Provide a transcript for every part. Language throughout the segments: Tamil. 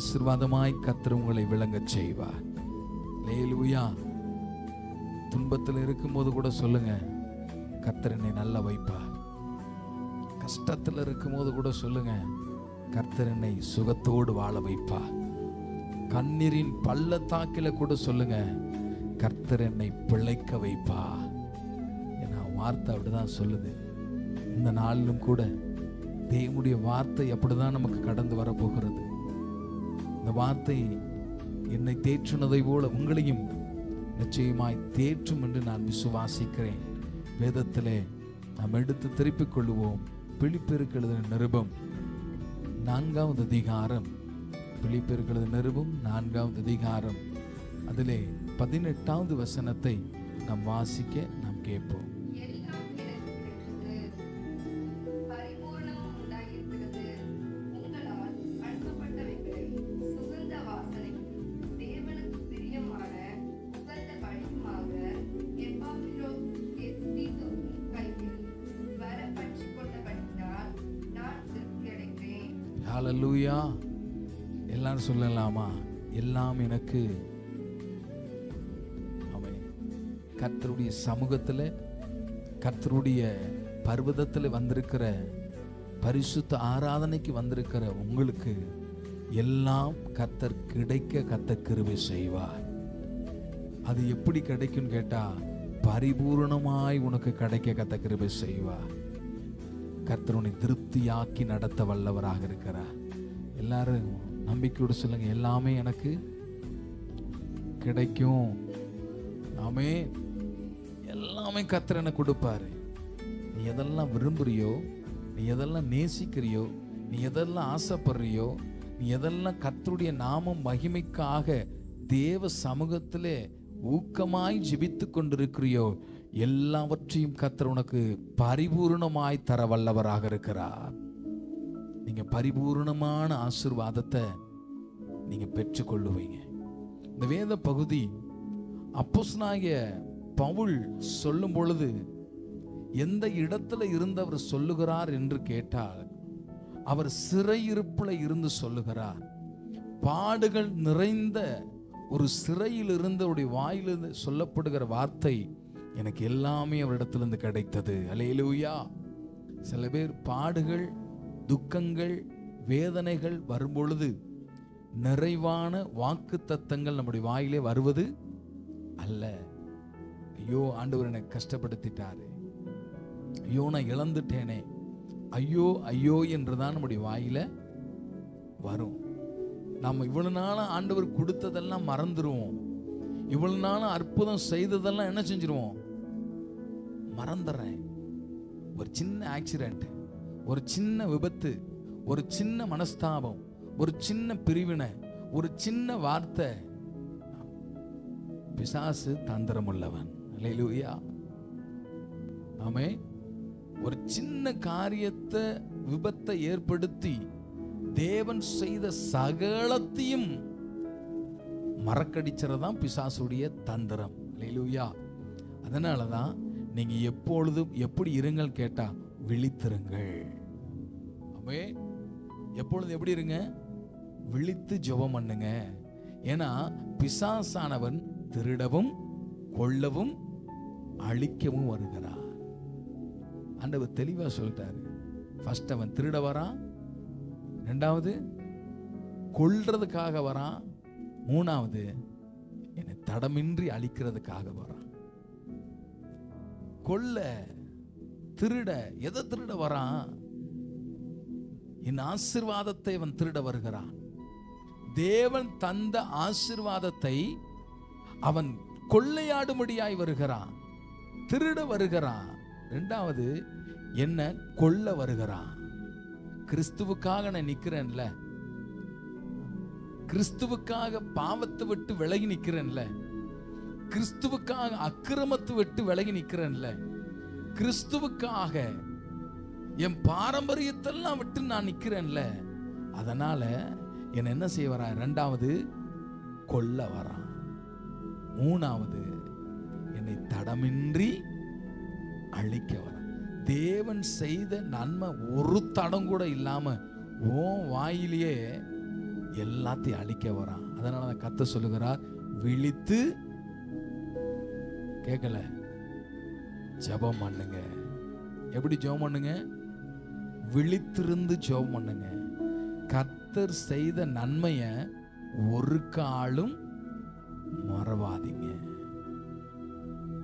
ஆசீர்வாதமாய் கர்த்தர் உங்களை விளங்கச் செய்வார். அல்லேலூயா. துன்பத்தில் இருக்கும்போது கூட சொல்லுங்க, கர்த்தர் என்னை நல்லா வைப்பார். கஷ்டத்தில் இருக்கும்போது கூட சொல்லுங்க, கர்த்தர் என்னை சுகத்தோடு வாழ வைப்பார். கண்ணீரின் பள்ளத்தாக்கில கூட சொல்லுங்க, கர்த்தர் என்னை பிழைக்க வைப்பா. ஏன்னா வார்த்தை அப்படிதான் சொல்லுது. இந்த நாளிலும் கூட தேவனுடைய வார்த்தை அப்படிதான் நமக்கு கடந்து வரப்போகிறது. இந்த வார்த்தை என்னை தேற்றினதை போல உங்களையும் நிச்சயமாய் தேற்றும் என்று நான் விசுவாசிக்கிறேன். வேதத்திலே நாம் எடுத்து திருப்பிக் கொள்ளுவோம். பிலிப்பியருக்கு எழுதின நிருபம் 4வது அதிகாரம். பிலிப்பியருக்கு எழுதின நிருபம் 4வது அதிகாரம். அதிலே 18வது வசனத்தை நாம் வாசிக்க நாம் கேட்போம். ஹல்லேலூயா. எல்லாரும் சொல்லலாமா? எல்லாம் எனக்கு கர்த்தருடைய சமூகத்தில், கர்த்தருடைய பர்வதத்தில் வந்திருக்கிற, பரிசுத்த ஆராதனைக்கு வந்திருக்கிற உங்களுக்கு எல்லாம் கர்த்தர் கிடைக்க கர்த்தர் கிருபை செய்வார். அது எப்படி கிடைக்கும் கேட்டா, பரிபூர்ணமாய் உனக்கு கிடைக்க கர்த்தர் கிருபை செய்வார். கர்த்தர் உன்னை திருப்தியாக்கி நடத்த வல்லவராக இருக்கிறார். எல்லாரும் நம்பிக்கையோடு சொல்லுங்க, எல்லாமே எனக்கு கிடைக்கும். ஆமே. எல்லாமே கர்த்தர் எனக்கு கொடுப்பாரு. நீ எதெல்லாம் விரும்புறியோ, நீ எதெல்லாம் நேசிக்கிறியோ, நீ எதெல்லாம் ஆசைப்படுறியோ, நீ எதெல்லாம் கர்த்தருடைய நாமம் மகிமைக்காக தேவ சமூகத்திலே ஊக்கமாய் ஜெபித்து கொண்டிருக்கிறியோ, எல்லாவற்றையும் கர்த்தர் உனக்கு பரிபூர்ணமாய் தர வல்லவராக இருக்கிறார். நீங்க பரிபூர்ணமான ஆசீர்வாதத்தை நீங்க பெற்றுக்கொள்ளுவீங்க. இந்த வேத பகுதி அப்போஸ்தலனாகிய பவுல் சொல்லும் பொழுது எந்த இடத்துல இருந்தவர் சொல்லுகிறார் என்று கேட்டால், அவர் சிறையிருப்புல இருந்து சொல்லுகிறார். பாடுகள் நிறைந்த ஒரு சிறையில் இருந்து அவருடைய வாயிலிருந்து சொல்லப்படுகிற வார்த்தை, எனக்கு எல்லாமே அவரிடத்திலிருந்து கிடைத்தது. அல்லேலூயா. சில பேர் பாடுகள், துக்கங்கள், வேதனைகள் வரும்பொழுது நிறைவான வாக்கு தத்தங்கள் நம்முடைய வாயிலே வருவது அல்ல. ஐயோ, ஆண்டவர் என்னை கஷ்டப்படுத்திட்டாரு, ஐயோ நான் இழந்துட்டேனே, ஐயோ ஐயோ என்றுதான் நம்முடைய வாயில வரும். நம்ம இவ்வளவு நாளா ஆண்டவர் கொடுத்ததெல்லாம் மறந்துடுவோம். இவ்வளவு நாளா அற்புதம் செய்ததெல்லாம் என்ன செஞ்சிருவோம்? மறந்துடுறேன். ஒரு சின்ன ஆக்சிடென்ட், ஒரு சின்ன விபத்து, ஒரு சின்ன மனஸ்தாபம், ஒரு சின்ன பிரிவினை, ஒரு சின்ன வார்த்தை. பிசாசு தந்திரம் உள்ளவன். அல்லேலூயா. ஆமே. ஒரு சின்ன காரியத்தை, விபத்தை ஏற்படுத்தி தேவன் செய்த சகலத்தையும் மறக்கடிச்சறதான் பிசாசுடைய தந்திரம். அல்லேலூயா. அதனாலதான் நீங்க எப்பொழுதும் எப்படி இருங்கள் கேட்டா, விழித்திருங்கள். ஆமே. எப்பொழுதும் எப்படி இருங்க? விழித்து ஜெபம் பண்ணுங்க. ஏன்னா பிசாசானவன் திருடவும் கொல்லவும் அழிக்கவும் வருகிறார். ஆண்டவர் தெளிவா சொல்லிட்டாரு. ஃபர்ஸ்ட் அவன் திருட வரான், இரண்டாவது கொல்றதுக்காக வரான், மூணாவது என்னை தடமின்றி அழிக்கிறதுக்காக வரான். கொல்ல, திருட, எதை திருட வரான்? என் ஆசீர்வாதத்தை அவன் திருட வருகிறான். தேவன் தந்த ஆசீர்வாதத்தை அவன் கொள்ளையாடும்படியாய் வருகிறான், திருட வருகிறான். இரண்டாவது என்ன கொல்ல வருகிறான். கிறிஸ்துவுக்காக நான் நிக்கிறேன்ல, கிறிஸ்துவுக்காக பாவத்தை விட்டு விலகி நிக்கிறேன்ல, கிறிஸ்துவுக்காக அக்கிரமத்தை விட்டு விலகி நிக்கிறேன்ல, கிறிஸ்துவுக்காக என் பாரம்பரியத்தெல்லாம் விட்டு நான் நிக்கிறேன்ல, அதனால என்ன செய்ய வரான்? இரண்டாவது கொல்ல வரான், மூணாவது என்னை தடமின்றி அழிக்க வரான். தேவன் செய்த நன்மை ஒரு தடம் கூட இல்லாம உன் வாயிலேயே எல்லாத்தையும் அழிக்க வரான். அதனால கர்த்தர் சொல்லுகிறார், விழித்து கேட்கல, ஜெபம் பண்ணுங்க. எப்படி ஜெபம் பண்ணுங்க? விழித்திருந்து ஜெபம் பண்ணுங்க. கர்த்தர் செய்த நன்மைய ஒரு காலும் மறவாதீங்க.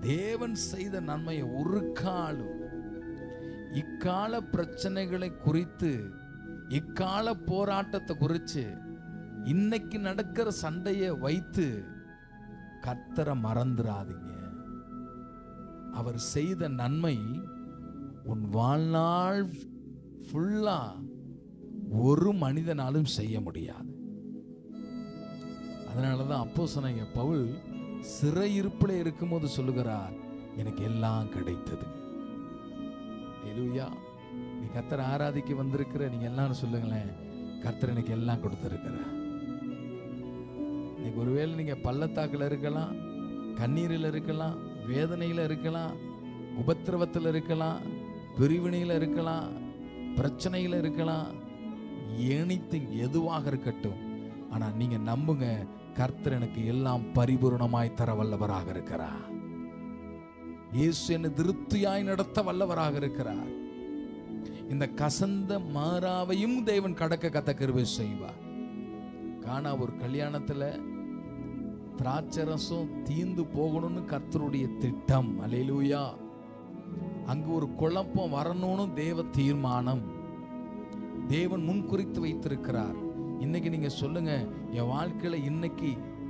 தேவன் செய்த நன்மையை ஒரு காலும், இக்கால பிரச்சனைகளை குறித்து, இக்கால போராட்டத்தை குறித்து, இன்னைக்கு நடக்கிற சண்டையை வைத்து கர்த்தரை மறந்துடாதீங்க. அவர் செய்த நன்மை உன் வாழ்நாள் ஃபுல்லா ஒரு மனிதனாலும் செய்ய முடியாது. அதனாலதான் அப்போஸ்தலனாகிய பவுல் சிறையிருப்பில் இருக்கும்போது சொல்லுகிறார், எனக்கு எல்லாம் கிடைத்தது. ஹல்லேலூயா. நீ கர்த்தரை ஆராதிக்க வந்திருக்கிற நீங்க எல்லாரும் சொல்லுங்களேன், கர்த்தர் எனக்கு எல்லாம் கொடுத்திருக்கிறார். இன்னைக்கு ஒருவேளை நீங்க பள்ளத்தாக்குல இருக்கலாம், கண்ணீரில் இருக்கலாம், வேதனையில இருக்கலாம், உபத்திரவத்தில் இருக்கலாம், பிரிவினையில இருக்கலாம், பிரச்சனையில இருக்கலாம், எனிதிங் எதுவாக இருக்கட்டும். ஆனா நீங்க நம்புங்க, கர்த்தர் எனக்கு எல்லாம் பரிபூர்ணமாய் தர வல்லவராக இருக்கிறார். இயேசு என்னை திருப்தியாய் நடத்த வல்லவராக இருக்கிறார். இந்த கசந்த மாறாவையும் தேவன் கடக்க கத்த கிருபை செய்வார். காணா ஒரு கல்யாணத்துல திராட்சரசம் தீந்து போகணும்னு கர்த்தருடைய திட்டம். அல்லேலூயா. அங்கு ஒரு குழப்பம் வரணும்னு தேவ தீர்மானம் தேவன் முன்குறித்து வைத்திருக்கிறார். இன்னைக்கு நீங்க சொல்லுங்க, என் வாழ்க்கையில இன்னைக்கு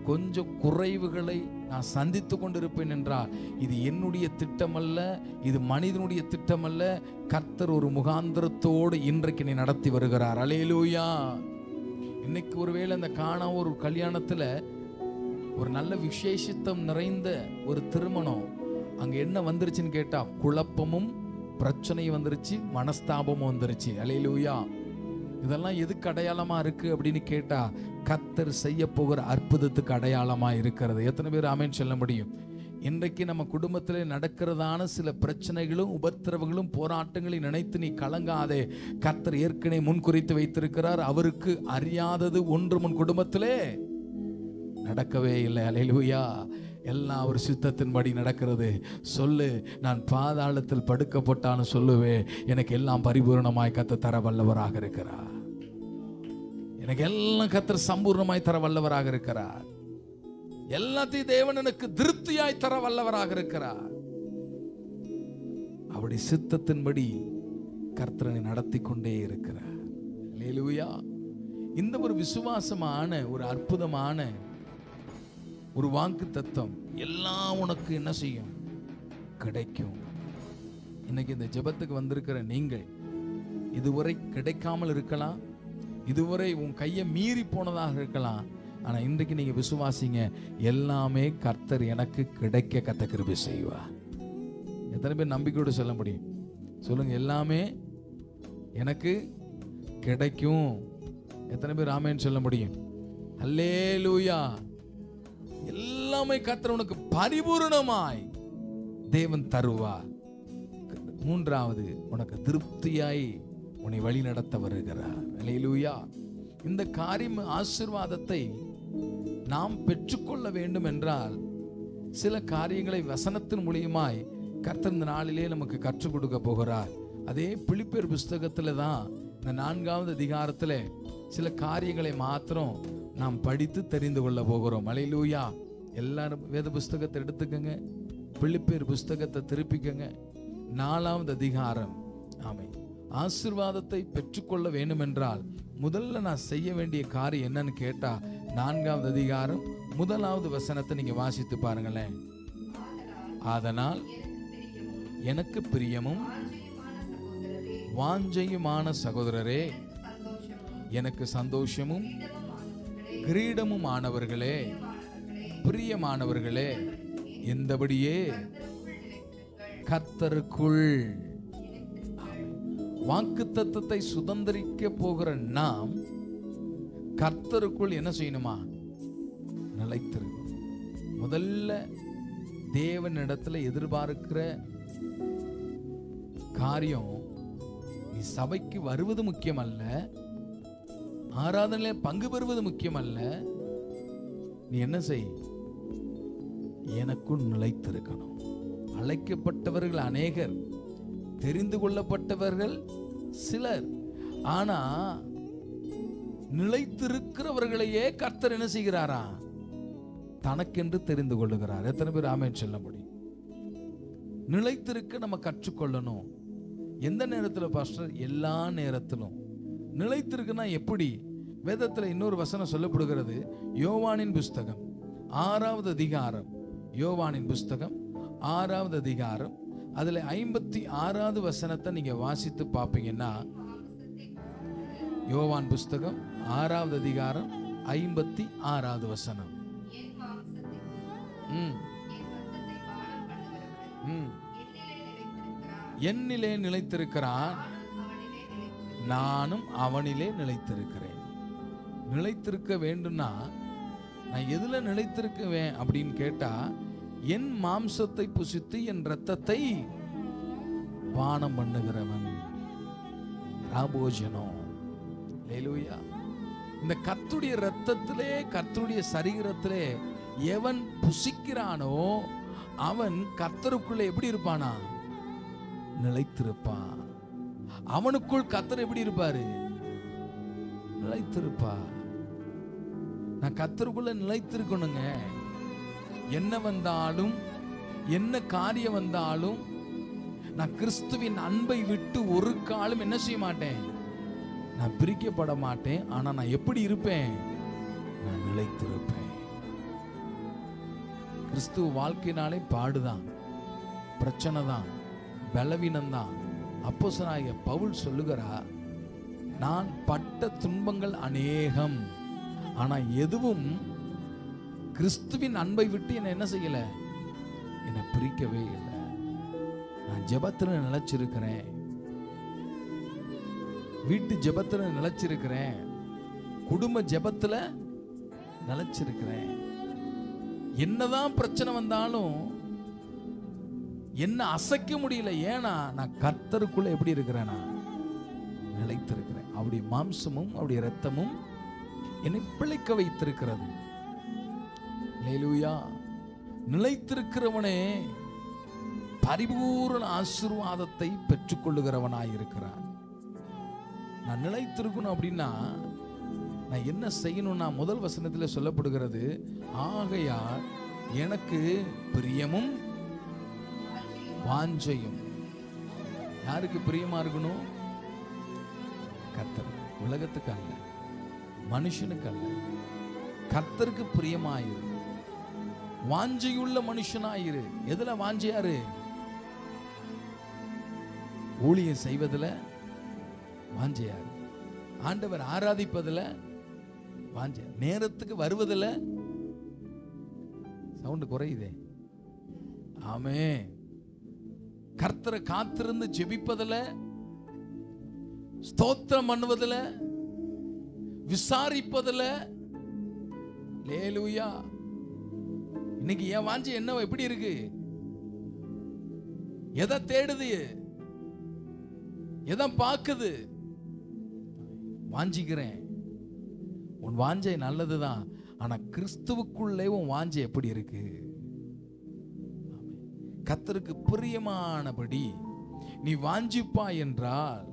கொஞ்சம் குறைவுகளை நான் சந்தித்து கொண்டிருப்பேன் என்றால் இது என்னுடைய திட்டம் அல்ல, இது மனிதனுடைய திட்டம் அல்ல. கர்த்தர் ஒரு முகாந்திரத்தோடு இன்றைக்கு நீ நடத்தி வருகிறார். அல்லேலூயா. இன்னைக்கு ஒருவேளை அந்த காணா ஒரு கல்யாணத்துல ஒரு நல்ல விசேஷித்தம் நிறைந்த ஒரு திருமணம், அங்க என்ன வந்துருச்சுன்னு கேட்டா குழப்பமும் பிரச்சனையும் வந்துருச்சு, மனஸ்தாபமும் வந்துருச்சு. அல்லேலூயா. இதெல்லாம் எதுக்கு அடையாளமா இருக்கு அப்படின்னு கேட்டா கர்த்தர் செய்ய போகிற அற்புதத்துக்கு அடையாளமா இருக்கிறது. எத்தனை பேர் ஆமென் சொல்ல முடியும்? இன்றைக்கு நம்ம குடும்பத்திலே நடக்கிறதான சில பிரச்சனைகளும் உபத்திரவங்களும் போராட்டங்களை நினைத்து நீ கலங்காதே. கர்த்தர் ஏற்கனவே முன்குறித்து வைத்திருக்கிறார். அவருக்கு அறியாதது ஒன்று உன் குடும்பத்திலே நடக்கவே இல்லை. அல்லேலூயா. எல்லாம் ஒரு சித்தத்தின்படி நடக்கிறது. சொல்லு, நான் பாதாளத்தில் படுக்கப்பட்டான்னு சொல்லுவே, எனக்கு எல்லாம் பரிபூர்ணமாய் கர்த்தர் தர வல்லவராக இருக்கிறார். எனக்கு எல்லாம் கர்த்தர் சம்பூர்ணமாய் தர வல்லவராக இருக்கிறார். எல்லாத்தையும் தேவன் எனக்கு திருப்தியாய் தர வல்லவராக இருக்கிறார். அவருடைய சித்தத்தின்படி கர்த்தரை நடத்தி கொண்டே இருக்கிறார். அல்லேலூயா. இந்த ஒரு விசுவாசமான ஒரு அற்புதமான ஒரு வாக்கு தத்தம் எல்லாம் உனக்கு என்ன செய்யும்? கிடைக்கும். இன்னைக்கு இந்த ஜெபத்துக்கு வந்திருக்கிற நீங்கள் இதுவரை கிடைக்காமல் இருக்கலாம், இதுவரை உன் கையை மீறி போனதாக இருக்கலாம். ஆனா இன்றைக்கு நீங்க விசுவாசிங்க, எல்லாமே கர்த்தர் எனக்கு கிடைக்க கர்த்தர் கிருபை செய்வார். எத்தனை பேர் நம்பிக்கையோடு சொல்ல முடியும்? சொல்லுங்க, எல்லாமே எனக்கு கிடைக்கும். எத்தனை பேர் ஆமென் சொல்ல முடியும்? அல்லேலூயா. எல்லாமே கர்த்தர் உனக்கு பரிபூரணமாய் தேவன் தருவார். மூன்றாவது, உனக்கு திருப்தியாய் உன்னை வழி நடத்த வருகிறார். அல்லேலூயா. இந்த காரியம் ஆசீர்வாதத்தை நாம் பெற்றுக்கொள்ள வேண்டும் என்றால் சில காரியங்களை வசனத்தின் மூலியமாய் கர்த்தர் இந்த நாளிலே நமக்கு கற்றுக் கொடுக்க போகிறார். அதே பிலிப்பியர் புஸ்தகத்துல தான் இந்த 4வது அதிகாரத்துல சில காரியங்களை மாத்திரம் நாம் படித்து தெரிந்து கொள்ள போகிறோம். அல்லேலூயா. எல்லாரும் வேத புஸ்தகத்தை எடுத்துக்கங்க, பிலிப்பியர் புஸ்தகத்தை திருப்பிக்கங்க, 4வது அதிகாரம். ஆமென். ஆசீர்வாதத்தை பெற்றுக்கொள்ள வேண்டும் என்றால் முதல்ல நான் செய்ய வேண்டிய காரியம் என்னன்னு கேட்டா 4வது அதிகாரம் 1வது வசனத்தை நீங்க வாசித்து பாருங்களேன். அதனால் எனக்கு பிரியமும் வாஞ்சையுமான சகோதரரே, எனக்கு சந்தோஷமும் கிரீடமும் ஆனவர்களே, பிரியமானவர்களே, இந்தபடியே கர்த்தருக்குள் வாக்குத்தத்தத்தை சுதந்திரிக்க போகிற நாம் கர்த்தருக்குள் என்ன செய்யணுமா? நிலைத்திருக்கணும். முதல்ல தேவனிடத்துல எதிர்பார்க்கிற காரியம், நீ சபைக்கு வருவது முக்கியம் அல்ல, ஆராதனையில பங்கு பெறுவது முக்கியமல்ல, நீ என்ன செய், எனக்குள் நிலைத்திருக்கணும். அழைக்கப்பட்டவர்கள் அநேகர், தெரிந்து கொள்ளப்பட்டவர்கள் சிலர். ஆனா நிலைத்திருக்கிறவர்களையே கர்த்தர் என்ன செய்கிறாரா, தனக்கென்று தெரிந்து கொள்ளுகிறார். எத்தனை பேர் ஆமென் சொல்ல முடியும்? நிலைத்திருக்க நம்ம கற்றுக்கொள்ளணும். எந்த நேரத்தில் பாஸ்டர்? எல்லா நேரத்திலும். நிலைத்திருக்குன்னா எப்படி? வேதத்தில் இன்னொரு வசனம் சொல்லப்படுகிறது. யோவானின் புஸ்தகம் 6வது அதிகாரம், யோவானின் புஸ்தகம் 6வது அதிகாரம், அதுல 56வது வசனத்தை நீங்க வாசித்து பார்ப்பீங்கன்னா, யோவான் புஸ்தகம் 6வது அதிகாரம் 56வது வசனம். என்னிலே நிலைத்திருக்கிறான், நானும் அவனிலே நிலைத்திருக்கிறேன். நிலைத்திருக்க வேண்டும்னா நான் எதுல நிலைத்திருக்குவேன் அப்படின்னு கேட்டா, என் மாம்சத்தை புசித்து என் இரத்தத்தை பானம் பண்ணுகிறவன் ராபோஜனோ. ஹல்லேலூயா. இந்த கர்த்தருடைய இரத்தத்திலே, கர்த்தருடைய சரீரத்திலே எவன் புசிக்கிறானோ அவன் கர்த்தருக்குள்ள எப்படி இருப்பானா, நிலைத்திருப்பான். அவனுக்குள் கர்த்தர் எப்படி இருப்பாரு, நிலைத்திருப்பார். நான் கர்த்தருக்குள்ள நிலைத்திருக்கணுங்க. என்ன வந்தாலும், என்ன காரியம் வந்தாலும், நான் கிறிஸ்துவின் அன்பை விட்டு ஒரு காலம் என்ன செய்ய மாட்டேன், நான் பிரிக்கப்பட மாட்டேன். ஆனா நான் எப்படி இருப்பேன், நான் நிலைத்திருப்பேன். கிறிஸ்துவ வாழ்க்கையினாலே பாடுதான், பிரச்சனை தான், பலவீனம் தான். அப்போஸ்தலனாகிய பவுல் சொல்லுகிறார், நான் பட்ட துன்பங்கள் அநேகம், ஆனா எதுவும் கிறிஸ்துவின் அன்பை விட்டு என்னை என்ன செய்யல, என்னை பிரிக்கவே இல்லை. நான் ஜெபத்துல நிலைச்சிருக்கிறேன், வீட்டு ஜெபத்துல நிலைச்சிருக்கிறேன், குடும்ப ஜெபத்துல நிலைச்சிருக்கிறேன். என்னதான் பிரச்சனை வந்தாலும் என்ன அசைக்க முடியல. ஏன்னா நான் கர்த்தருக்குள்ள எப்படி இருக்கிறேனா, நிலைத்திருக்கிறேன். அவருடைய மாம்சமும் அவருடைய இரத்தமும் என்னை பிழைக்க வைத்திருக்கிறது. ஹல்லேலூயா. நிலைத்திருக்கிறவனே பரிபூரண ஆசீர்வாதத்தை பெற்றுக்கொள்ளுகிறவனாய் இருக்கிறான். நான் நிலைத்திருக்கணும் அப்படின்னா நான் என்ன செய்யணும்னா, முதல் வசனத்தில் சொல்லப்படுகிறது, ஆகையால் எனக்கு பிரியமும் வாஞ்சையும். யாருக்கு பிரியமா இருக்கணும்? கர்த்தர். உலகத்துக்கு அல்ல, மனுஷனுக்கு அல்ல, கர்த்தருக்கு பிரியமாயிரு. வாஞ்சையுள்ள மனுஷனாயிரு. எதுல வாஞ்சையாரு? ஊழியம் செய்வதில் வாஞ்சையாரு, ஆண்டவர் ஆராதிப்பதில் வாஞ்சை, நேரத்துக்கு வருவதில். சவுண்ட் குறையுதே. ஆமென். கர்த்தரை காத்திருந்து ஜெபிப்பதில், ஸ்தோத்திரம் பண்ணுவதில், விசாரிப்பதில். ஹல்லேலூயா. இன்னைக்கு என் வாஞ்சை என்ன எப்படி இருக்கு? எதை தேடுது, எதை பார்க்குது? வாஞ்சிக்கிறேன். உன் வாஞ்சை நல்லதுதான், ஆனா கிறிஸ்துவுக்குள்ளே உன் வாஞ்சை எப்படி இருக்கு? கர்த்தருக்கு பிரியமானபடி நீ வாஞ்சிப்பா என்றால்,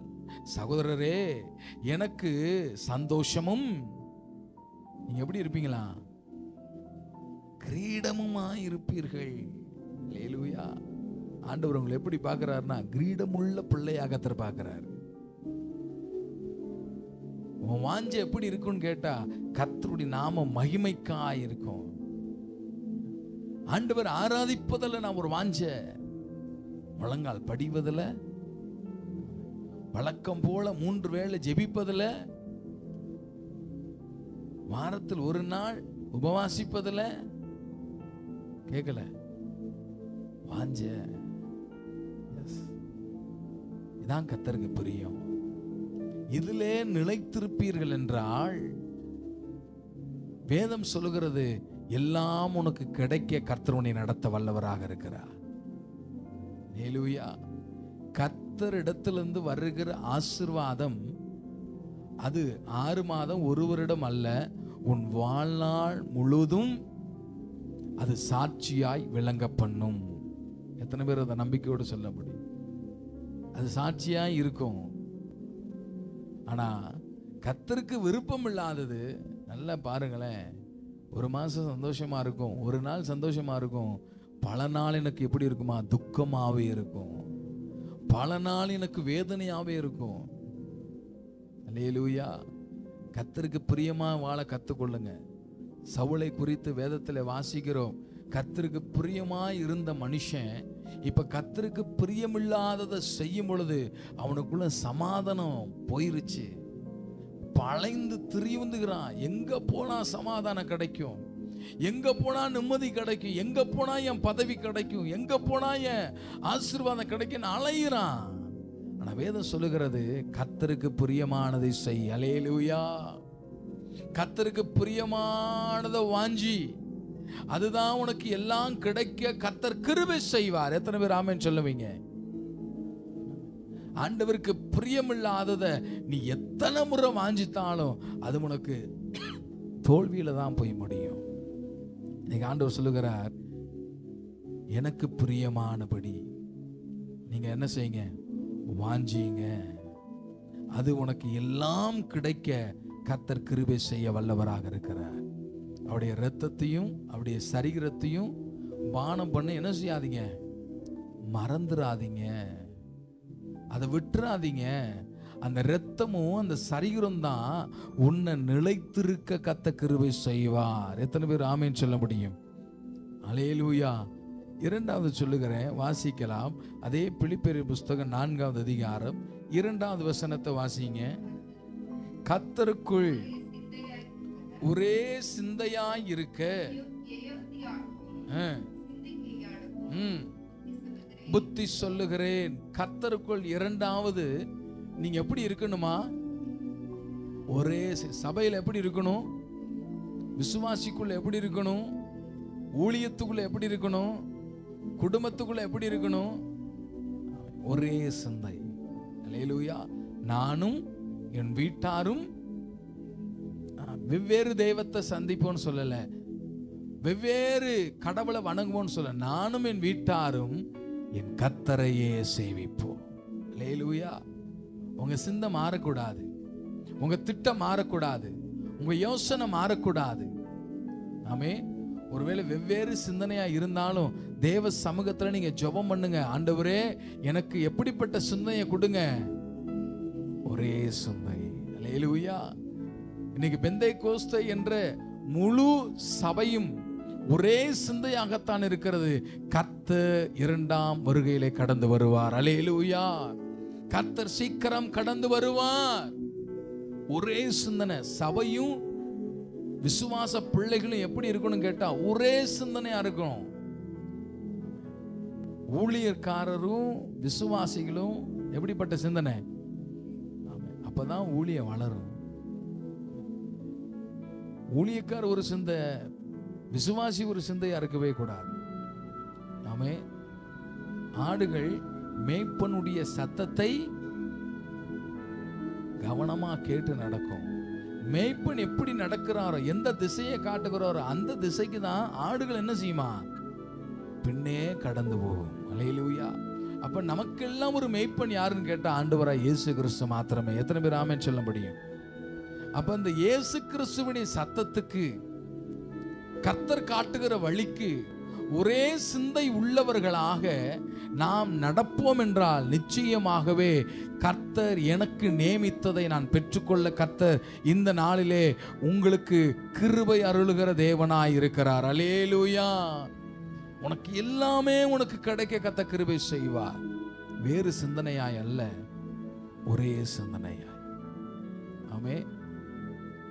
சகோதரரே, எனக்கு சந்தோஷமும், நீங்க எப்படி இருப்பீங்களா, கிரீடமுமா இருப்பீர்கள். ஹல்லேலூயா. ஆண்டவர் உங்களை எப்படி பார்க்கிறாருன்னா, கிரீடமுள்ள பிள்ளையாக கர்த்தர் பார்க்கிறார். உன் வாஞ்சை எப்படி இருக்குன்னு கேட்டா, கர்த்தருடைய நாம மகிமைக்காய் இருக்கும். ஆண்டவர் ஆராதிப்பதில் நான் ஒரு வாஞ்சை, முழங்கால் படிவதில், வழக்கம் போல 3 வேளை ஜெபிப்பதில், வாரத்தில் ஒரு நாள் உபவாசிப்பதில். கேட்கல? வாஞ்சை. இதான் கர்த்தருக்கு பிரியம். இதிலே நிலைத்திருப்பீர்கள் என்றால், வேதம் சொல்லுகிறது, எல்லாம் உனக்கு கிடைக்க கர்த்தர் உன்னை நடத்த வல்லவராக இருக்கிறார். ஹல்லேலூயா. கர்த்தரிடத்திலிருந்து வருகிற ஆசீர்வாதம் அது 6 மாதம் 1 வருடம் அல்ல, உன் வாழ்நாள் முழுதும் அது சாட்சியாய் விளங்க பண்ணும். எத்தனை பேர் அதை நம்பிக்கையோடு சொல்ல முடியும்? அது சாட்சியாய் இருக்கும். ஆனா கர்த்தருக்கு விருப்பம் இல்லாதது, நல்லா பாருங்களேன், 1 மாசம் சந்தோஷமா இருக்கும், 1 நாள் சந்தோஷமா இருக்கும், பல நாள் எனக்கு எப்படி இருக்குமா, துக்கமாவே இருக்கும், பல நாள் எனக்கு வேதனையாவே இருக்கும். அல்லேலூயா. கர்த்தருக்கு பிரியமா வாழ கத்துக்கொள்ளுங்க. சவுலை குறித்து வேதத்தில் வாசிக்கிறோம். கர்த்தருக்கு பிரியமா இருந்த மனுஷன் இப்ப கர்த்தருக்கு பிரியமில்லாததை செய்யும் பொழுது அவனுக்குள்ள சமாதானம் போயிருச்சு. பழைந்து திரிவுந்துகிறான். எங்க போனா சமாதானம் கிடைக்கும், எங்க போனா நிம்மதி கிடைக்கும், எங்க போனா என் பதவி கிடைக்கும், எங்க போனா என் ஆசீர்வாதம் கிடைக்கும் அலையிறான். ஆனா வேதம் சொல்லுகிறது, கர்த்தருக்கு பிரியமானதை செய். அல்லேலூயா. கர்த்தருக்கு பிரியமானதை வாஞ்சி, அதுதான் உனக்கு எல்லாம் கிடைக்க கர்த்தர் கிருபை செய்வார். எத்தனை பேர் ஆமென் சொல்லுவீங்க? ஆண்டவருக்கு பிரியமில்லாததை நீ எத்தனை முறை வாஞ்சித்தாலும் அது உனக்கு தோல்வியில தான் போய் முடியும். இன்னைக்கு ஆண்டவர் சொல்லுகிறார், எனக்கு பிரியமானபடி நீங்க என்ன செய்யுங்க, வாஞ்சிங்க, அது உனக்கு எல்லாம் கிடைக்க கர்த்தர் கிருபை செய்ய வல்லவராக இருக்கிறார். அவருடைய இரத்தத்தையும் அவருடைய சரீரத்தையும் பானம் பண்ண என்ன செய்யாதீங்க, மறந்துடாதீங்க, அதை விட்டுறாதீங்க. அந்த இரத்தமும் அந்த சரீரம் தான் உன்னை நிலைத்திருக்க கர்த்தர் கிருபை செய்வார். எத்தனை பேர் ஆமென் சொல்ல முடியும்? அல்லேலூயா. 2வது சொல்லுகிறேன், வாசிக்கலாம். அதே பிலிப்பியர் புஸ்தகம் 4வது அதிகாரம் 2வது வசனத்தை வாசிங்க. கர்த்தருக்குள் ஒரே சிந்தையாய் இருக்க புத்தி சொல்லுகிறேன். கர்த்தருக்குள் 2வது நீங்க எப்படி இருக்கணுமா, ஒரே சபையில் எப்படி இருக்கணும், விசுவாசிக்குள்ள எப்படி இருக்கணும், ஊழியத்துக்குள்ள எப்படி இருக்கணும், குடும்பத்துக்குள்ள எப்படி இருக்கணும், ஒரே சிந்தை. அல்லேலூயா. நானும் என் வீட்டாரும் வெவ்வேறு தெய்வத்தை சந்திப்போன்னு சொல்லல, வெவ்வேறு கடவுளை வணங்குவோன்னு சொல்ல, நானும் என் வீட்டாரும் என் கர்த்தரையே சேவிப்போம். அல்லேலூயா. உங்க சிந்தை மாறக்கூடாது, உங்க திட்டம் மாறக்கூடாது, உங்க யோசனை மாறக்கூடாது. ஆமே. ஒருவேளை வெவ்வேறு சிந்தனையா இருந்தாலும் தேவ சமூகத்துல நீங்க ஜெபம் பண்ணுங்க. ஆண்டவரே, எனக்கு எப்படிப்பட்ட சிந்தனையை கொடுங்க, ஒரே சிந்தை. அல்லேலூயா. இன்னைக்கு பெந்தைக்கோஸ்தை என்ற முழு சபையும் ஒரே சிந்தையாகத்தான் இருக்கிறது. கர்த்தர் 2ஆம் வருகையிலே கடந்து வருவார். அல்லேலூயா. கர்த்தர் சீக்கிரம் கடந்து வருவார். ஒரே சிந்தனை. சபையும் விசுவாச பிள்ளைகளும் எப்படி இருக்கணும் கேட்டா ஒரே சிந்தனையா இருக்கணும். ஊழியக்காரரும் விசுவாசிகளும் எப்படிப்பட்ட சிந்தனை, அப்பதான் ஊழியம் வளரும். ஊழியக்கார ஒரு சிந்தை, விசுவாசி ஒரு சிந்தையா இருக்கவே கூடாது. ஆமே. ஆடுகள் மேய்ப்பனுடைய சத்தத்தை கவனமா கேட்டு நடக்கும். மேய்ப்பன் எப்படி நடக்கிறாரோ, எந்த திசையை காட்டுகிறாரோ அந்த திசைக்கு தான் ஆடுகள் என்ன செய்யுமா, பின்னே கடந்து போகும். அல்லேலூயா. அப்ப நமக்கெல்லாம் ஒரு மேய்ப்பன் யாருன்னு கேட்டா ஆண்டவராய் இயேசு கிறிஸ்து மாத்திரமே. எத்தனை பேர் ஆமென் சொல்ல முடியும்? அப்ப அந்த இயேசு கிறிஸ்துவின் சத்தத்துக்கு, கர்த்தர் காட்டுகிற வழிக்கு ஒரே சிந்தை உள்ளவர்களாக நாம் நடப்போம் என்றால் நிச்சயமாகவே கர்த்தர் எனக்கு நியமித்ததை நான் பெற்றுக்கொள்ள கர்த்தர் இந்த நாளிலே உங்களுக்கு கிருபை அருளுகிற தேவனாய் இருக்கிறார். அல்லேலூயா. உனக்கு எல்லாமே உனக்கு கிடைக்க கர்த்தர் கிருபை செய்வார். வேறு சிந்தனையாய் அல்ல, ஒரே சிந்தனையாய். ஆமே.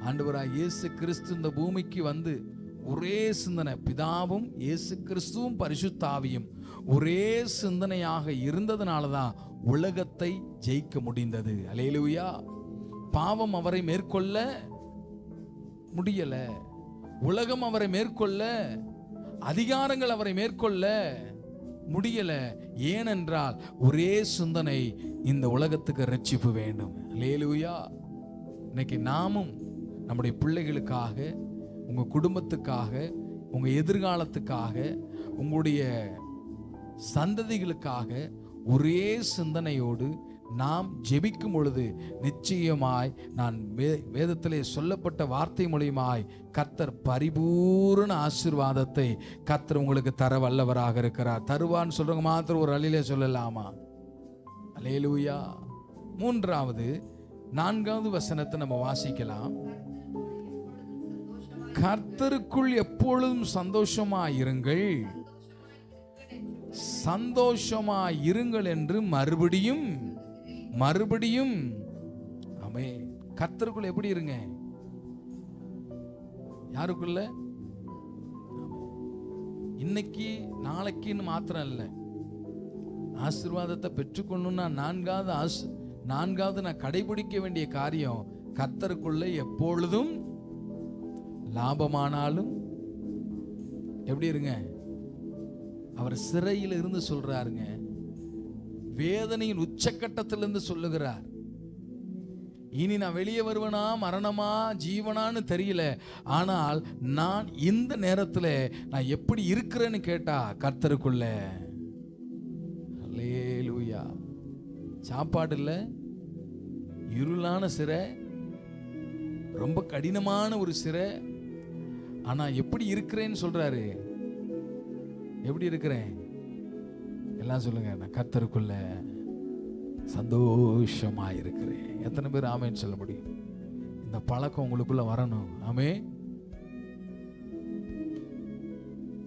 ஆண்டவராய் இயேசு கிறிஸ்து இந்த பூமிக்கு வந்து ஒரே சிந்தனை, பிதாவும் இயேசு கிறிஸ்துவும் பரிசுத்த ஆவியும் ஒரே சிந்தனையாக இருந்ததுனால தான் உலகத்தை ஜெயிக்க முடிந்தது. அல்லேலூயா. பாவம் அவரை மேற்கொள்ள முடியல, உலகம் அவரை மேற்கொள்ள, அதிகாரங்கள் அவரை மேற்கொள்ள முடியல. ஏனென்றால் ஒரே சிந்தனை, இந்த உலகத்துக்கு ரட்சிப்பு வேண்டும். அல்லேலூயா. இன்னைக்கு நாமும் நம்முடைய பிள்ளைகளுக்காக, உங்க குடும்பத்துக்காக, உங்க எதிர்காலத்துக்காக, உங்களுடைய சந்ததிகளுக்காக ஒரே சிந்தனையோடு நாம் ஜெபிக்கும் பொழுது நிச்சயமாய் நான் வேதத்திலே சொல்லப்பட்ட வார்த்தை மூலமாய் கர்த்தர் பரிபூரண ஆசீர்வாதத்தை கர்த்தர் உங்களுக்கு தர வல்லவராக இருக்கிறார். தருவான்னு சொல்றவங்க மாத்திரம் ஒரு அலையிலே சொல்லலாமா? அல்லேலூயா. மூன்றாவது 4வது வசனத்தை நம்ம வாசிக்கலாம். கர்த்தருக்குள் எப்பொழுதும் சந்தோஷமாயிருங்கள், சந்தோஷமாயிருங்கள் என்று மறுபடியும் மறுபடியும். ஆமென். கர்த்தருக்குள்ள எப்படி இருங்க? யாருக்குள்ள? இன்னைக்கு நாளைக்குன்னு மாத்திரம் இல்லை. ஆசீர்வாதத்தை பெற்றுக்கொள்ளணும்னா நான்காவது நான் கடைபிடிக்க வேண்டிய காரியம், கர்த்தருக்குள்ள எப்பொழுதும் லாபமானாலும் எப்படி இருங்க? அவர் சிறையில் இருந்து சொல்றாருங்க, வேதனையின் உச்சக்கட்டத்திலிருந்து சொல்லுகிறார். இனி நான் வெளியே வருவனா, மரணமா, ஜீவனான்னு தெரியல, ஆனால் நான் இந்த நேரத்தில் நான் எப்படி இருக்கிறேன்னு கேட்டா கர்த்தருக்குள்ள. அல்லேலூயா. சாப்பாடு இல்லை, இருளான சிறை, ரொம்ப கடினமான ஒரு சிறை, ஆனா எப்படி இருக்கிறேன்னு சொல்றாரு. எப்படி இருக்கிறேன்? எல்லாம் சொல்லுங்க, நான் கர்த்தருக்குள்ள சந்தோஷமா இருக்கிறேன். எத்தனை பேர் ஆமேன்னு சொல்ல முடியும்? இந்த பழக்கம் உங்களுக்குள்ள வரணும். ஆமே.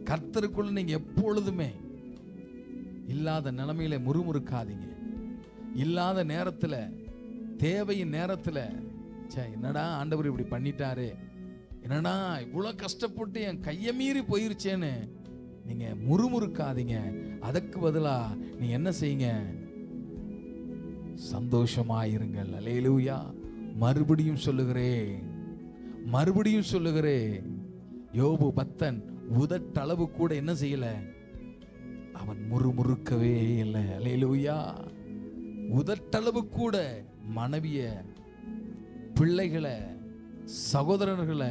கர்த்தருக்குள்ள நீங்க எப்பொழுதுமே இல்லாத நிலைமையில முறுமுறுக்காதீங்க. இல்லாத நேரத்துல, தேவையின் நேரத்துல, என்னடா ஆண்டவர் இப்படி பண்ணிட்டாரு, என்னடா இவ்வளவு கஷ்டப்பட்டு என் கையை மீறி போயிருச்சேன்னு நீங்க முறுமுறுக்காதீங்க. அதற்கு பதிலா நீ என்ன செய்யுங்க? சந்தோஷமாயிருங்கள். அல்லேலூயா. மறுபடியும் சொல்லுகிறேன், யோபு பக்தன் உதட்டளவு கூட என்ன செய்யல, அவன் முறுமுறுக்கவே இல்லை. அல்லேலூயா. உதட்டளவு கூட மனைவிய, பிள்ளைகளை, சகோதரர்களை,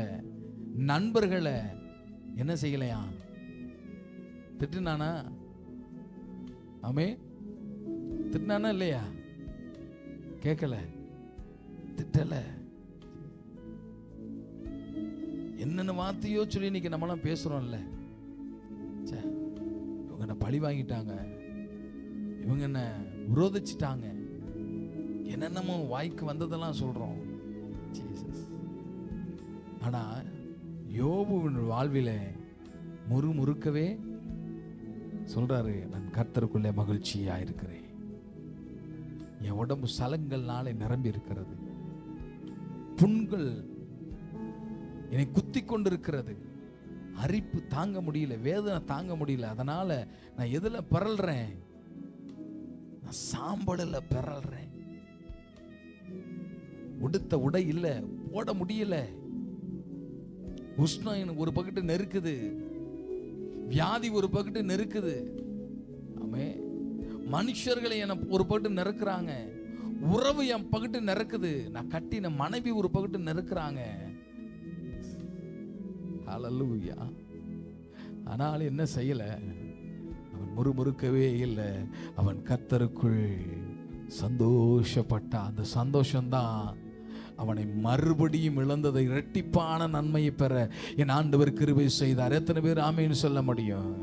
நண்பர்களை என்ன செய்யலையா? திட்டுனானா? ஆமே. திட்டுனானா இல்லையா? கேட்கல, திட்டல. என்னென்ன வார்த்தையோ சொல்லி இன்னைக்கு நம்மளாம் பேசுறோம்ல. இவங்க என்ன பழி வாங்கிட்டாங்க, இவங்க என்ன விரோதிச்சிட்டாங்க, என்னென்னமோ வாய்க்கு வந்ததெல்லாம் சொல்றோம். ஆனா யோபுவின் வாழ்வில முறுமுறுக்கவே சொல்றாரு, நான் கர்த்தருக்குள்ளே மகிழ்ச்சியா இருக்கிறேன். என் உடம்பு சலங்கள்னாலே நிரம்பி இருக்கிறது, புண்கள் என்னை குத்தி கொண்டிருக்கிறது, அரிப்பு தாங்க முடியல, வேதனை தாங்க முடியல. அதனால நான் எதுல பிறல்றேன்? நான் சாம்படல பிறல்றேன். உடுத்த உடை இல்ல, போட முடியல. உஷ்ணம் எனக்கு ஒரு பக்கத்து நெருக்குது, வியாதி ஒரு பக்கத்து நெருக்குது. ஆமே. மனுஷர்களை என ஒரு பக்கத்து நெருக்குறாங்க, உறவு என் பக்கத்து நெருக்குது, நான் கட்டின மனைவி ஒரு பக்கத்து நெருக்குறாங்க. ஹல்லேலூயா. ஆனால் என்ன செய்யல? அவன் முறுமுறுக்கவே இல்லை. அவன் கர்த்தருக்குள் சந்தோஷப்பட்ட அந்த சந்தோஷம்தான் அவனை மறுபடியும் இழந்ததை இரட்டிப்பான நன்மையை பெற என் ஆண்டவர் கிருபை செய்தார். எத்தனை பேர் ஆமேன்னு சொல்ல முடியும்?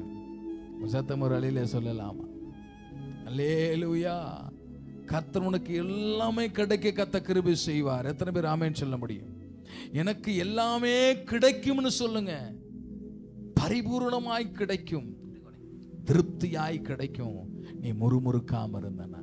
சத்தம் ஒரு அலையில சொல்லலாமா? அல்லேலூயா. கர்த்தர் உனக்கு எல்லாமே கிடைக்க கர்த்தர் கிருபை செய்வார். எத்தனை பேர் ஆமேன்னு சொல்ல முடியும்? எனக்கு எல்லாமே கிடைக்கும்னு சொல்லுங்க. பரிபூர்ணமாய் கிடைக்கும், திருப்தியாய் கிடைக்கும். நீ முறுமுறுக்காம இருந்தனா